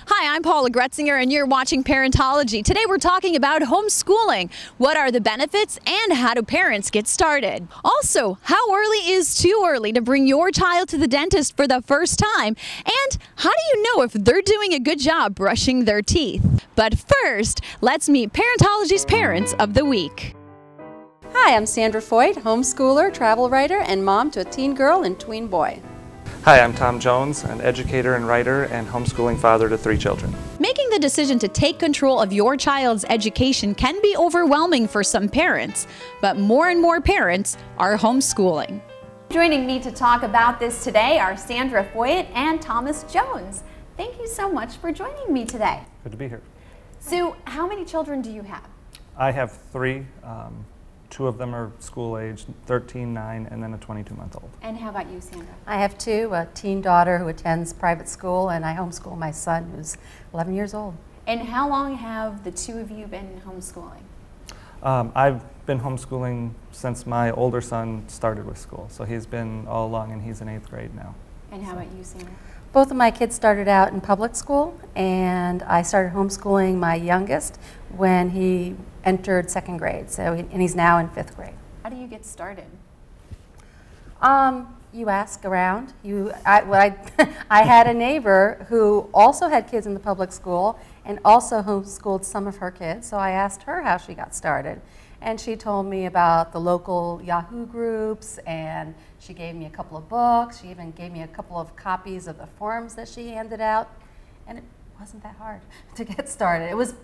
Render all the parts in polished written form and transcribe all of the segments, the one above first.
Hi, I'm Paula Gretzinger and you're watching Parentology. Today we're talking about homeschooling. What are the benefits and how do parents get started? Also, how early is too early to bring your child to the dentist for the first time? And how do you know if they're doing a good job brushing their teeth? But first, let's meet Parentology's Parents of the Week. Hi, I'm Sandra Foyt, homeschooler, travel writer, and mom to a teen girl and tween boy. Hi, I'm Tom Jones, an educator and writer and homeschooling father to 3 children. Making the decision to take control of your child's education can be overwhelming for some parents, but more and more parents are homeschooling. Joining me to talk about this today are Sandra Foyt and Thomas Jones. Thank you so much for joining me today. Good to be here. So, how many children do you have? I have 3. 2 of them are school age, 13, 9, and then a 22-month-old. And how about you, Sandra? I have 2, a teen daughter who attends private school, and I homeschool my son who's 11 years old. And how long have the 2 of you been homeschooling? I've been homeschooling since my older son started with school, so he's been all along, and he's in 8th grade now. And how about you, Sandra? Both of my kids started out in public school, and I started homeschooling my youngest when he entered 2nd grade, and he's now in 5th grade. How do you get started? You ask around. I had a neighbor who also had kids in the public school and also homeschooled some of her kids, so I asked her how she got started. And she told me about the local Yahoo groups, and she gave me a couple of books. She even gave me a couple of copies of the forms that she handed out. And it wasn't that hard to get started. It was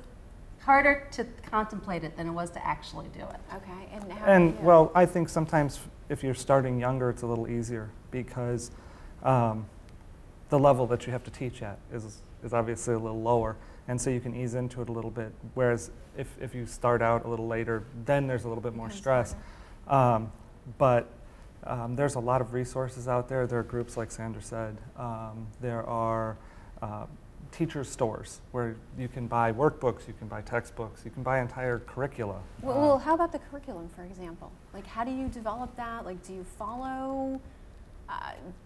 harder to contemplate it than it was to actually do it. Okay, and well, I think sometimes if you're starting younger, it's a little easier because the level that you have to teach at is obviously a little lower. And so you can ease into it a little bit, whereas if you start out a little later, then there's a little bit more stress. But there's a lot of resources out there. There are groups like Sandra said. There are teacher stores where you can buy workbooks, you can buy textbooks, you can buy entire curricula. Well, how about the curriculum, for example? Like, how do you develop that? Like, do you follow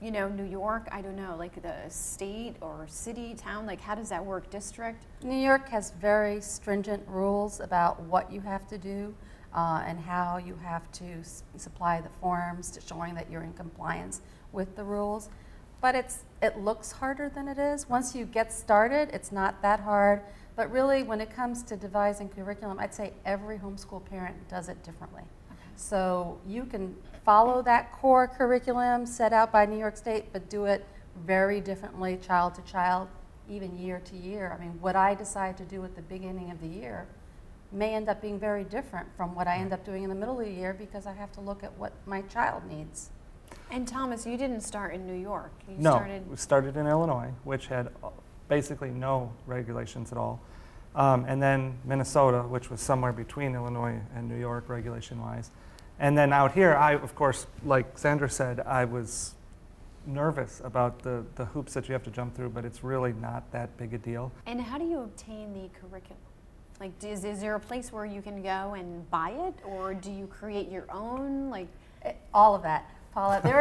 you know, New York, I don't know, like the state or city, town, like how does that work, district? New York has very stringent rules about what you have to do and how you have to supply the forms showing that you're in compliance with the rules. But it looks harder than it is. Once you get started, it's not that hard. But really, when it comes to devising curriculum, I'd say every homeschool parent does it differently. Okay. So you can follow that core curriculum set out by New York State, but do it very differently, child to child, even year to year. I mean, what I decide to do at the beginning of the year may end up being very different from what I end up doing in the middle of the year because I have to look at what my child needs. And Thomas, you didn't start in New York. We started in Illinois, which had basically no regulations at all. And then Minnesota, which was somewhere between Illinois and New York regulation-wise. And then out here, of course, like Sandra said, I was nervous about the hoops that you have to jump through, but it's really not that big a deal. And how do you obtain the curriculum? Like, is there a place where you can go and buy it, or do you create your own? Like, all of that, Paula. There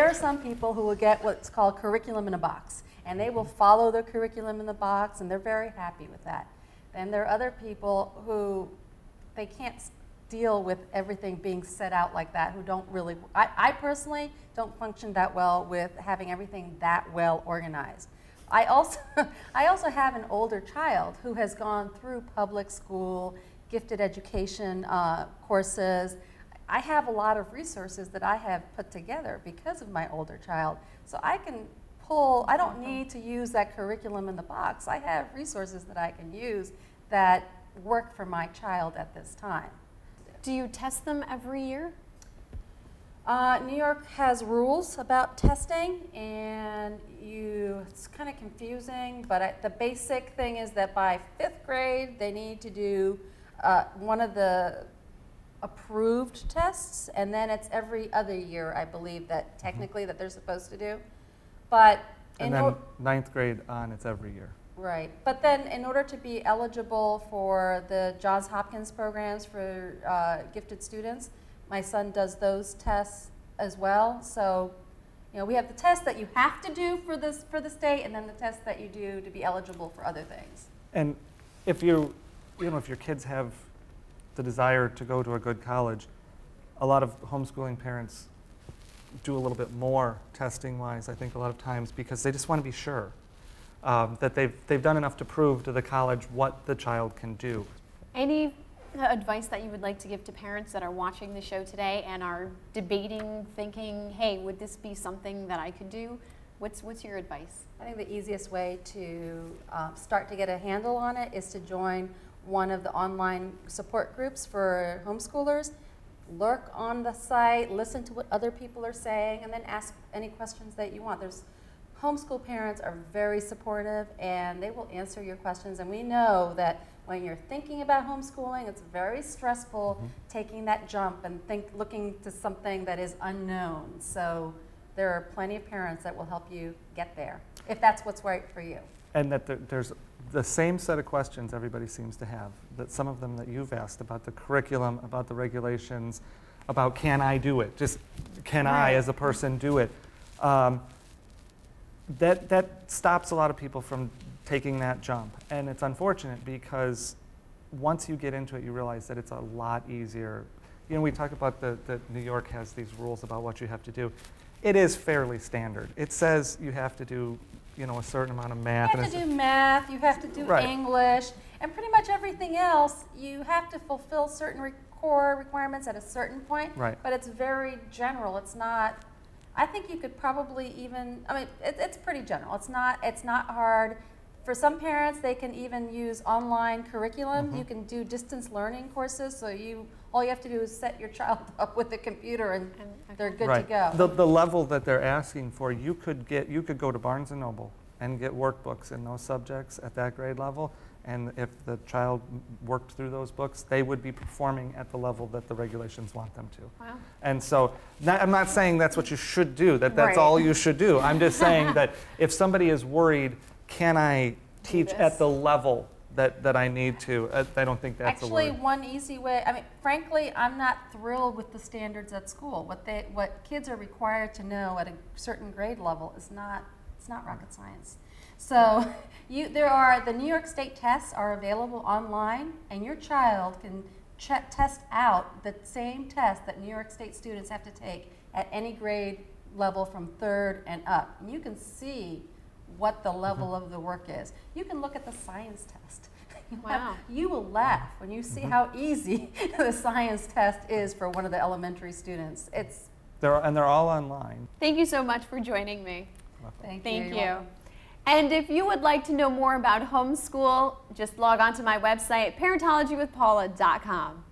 are some people who will get what's called curriculum in a box, and they will follow the curriculum in the box, and they're very happy with that. Then there are other people who they can't deal with everything being set out like that, who don't really, I personally don't function that well with having everything that well organized. I also have an older child who has gone through public school, gifted education courses. I have a lot of resources that I have put together because of my older child. So I can pull, I don't need to use that curriculum in the box. I have resources that I can use that work for my child at this time. Do you test them every year? New York has rules about testing, and it's kind of confusing, but the basic thing is that by 5th grade, they need to do one of the approved tests, and then it's every other year, I believe, that technically that they're supposed to do. But and then 9th grade on, it's every year. Right, but then in order to be eligible for the Johns Hopkins programs for gifted students, my son does those tests as well. So You know, we have the test that you have to do for the state, and then the test that you do to be eligible for other things. And if if your kids have the desire to go to a good college, a lot of homeschooling parents do a little bit more testing-wise, I think, a lot of times, because they just want to be sure that they've done enough to prove to the college what the child can do. Any advice that you would like to give to parents that are watching the show today and are debating, thinking, hey, would this be something that I could do? What's your advice? I think the easiest way to start to get a handle on it is to join one of the online support groups for homeschoolers. Lurk on the site, listen to what other people are saying, and then ask any questions that you want. Homeschool parents are very supportive, and they will answer your questions. And we know that when you're thinking about homeschooling, it's very stressful taking that jump and looking to something that is unknown. So there are plenty of parents that will help you get there, if that's what's right for you. And that there's the same set of questions everybody seems to have, that some of them that you've asked about the curriculum, about the regulations, about can I do it? Just can I as a person do it? That stops a lot of people from taking that jump. And it's unfortunate because once you get into it, you realize that it's a lot easier. You know, we talk about that New York has these rules about what you have to do. It is fairly standard. It says you have to do, a certain amount of math. You have to do math, you have to do English, and pretty much everything else, you have to fulfill certain core requirements at a certain point. Right. But it's very general. It's not, I think you could probably even, it's pretty general. It's not hard. For some parents, they can even use online curriculum. You can do distance learning courses, so all you have to do is set your child up with a computer and they're good to go. The level that they're asking for, you could go to Barnes & Noble and get workbooks in those subjects at that grade level, and if the child worked through those books, they would be performing at the level that the regulations want them to. Wow. And so, I'm not saying that's what you should do, that's all you should do. I'm just saying that if somebody is worried, can I teach at the level that I need to? I don't think that's actually one easy way. Frankly, I'm not thrilled with the standards at school. What kids are required to know at a certain grade level is not rocket science. So the New York State tests are available online, and your child can test out the same test that New York State students have to take at any grade level from 3rd and up. And you can see what the level of the work is. You can look at the science test. Wow. You will laugh when you see how easy the science test is for one of the elementary students. They're all online. Thank you so much for joining me. Thank you. And if you would like to know more about homeschool, just log on to my website, parentologywithpaula.com.